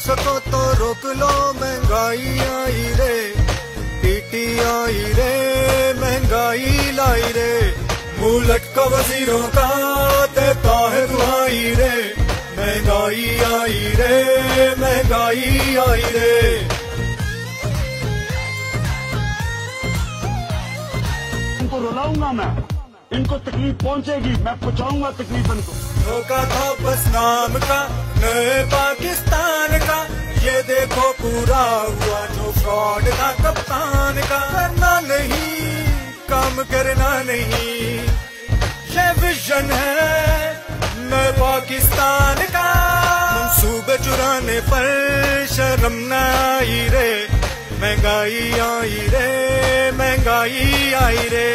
सको तो रोक लो महंगाई आई रे, पीटी आई रे महंगाई लाई रे। मुंह लटका वजीरों का देता है दुहाई रे, महंगाई आई रे महंगाई आई रे। इनको रुलाऊंगा मैं, इनको तकलीफ पहुंचेगी, मैं पहुंचाऊंगा तकलीफ इनको। धोखा था बस नाम का नए पाकिस्तान का, ये देखो पूरा हुआ जो फ्रॉड था कप्तान का। करना नहीं काम करना नहीं, ये विजन है नए पाकिस्तान का। मंसूबे चुराने पर शर्म न आई रे, महंगाई आई रे महंगाई आई रे।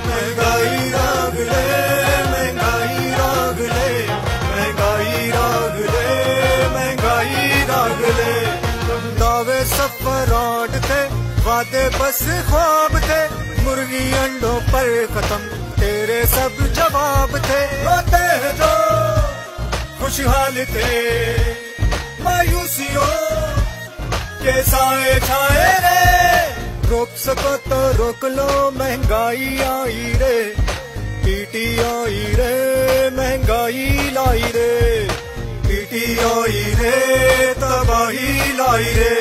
महंगाई राग ले महंगाई राग ले, महंगाई राग ले महंगाई राग ले। दावे सब फ्रॉड थे, वादे बस ख्वाब थे, मुर्गी अंडों पर खत्म तेरे सब जवाब थे। रोते हैं जो खुशहाल थे, मायूसियों के साए छाए रे। रोक सको तो रोक लो महंगाई आई रे, पीटी आई रे महंगाई लाई रे, पीटी आई रे तबाही लाई रे।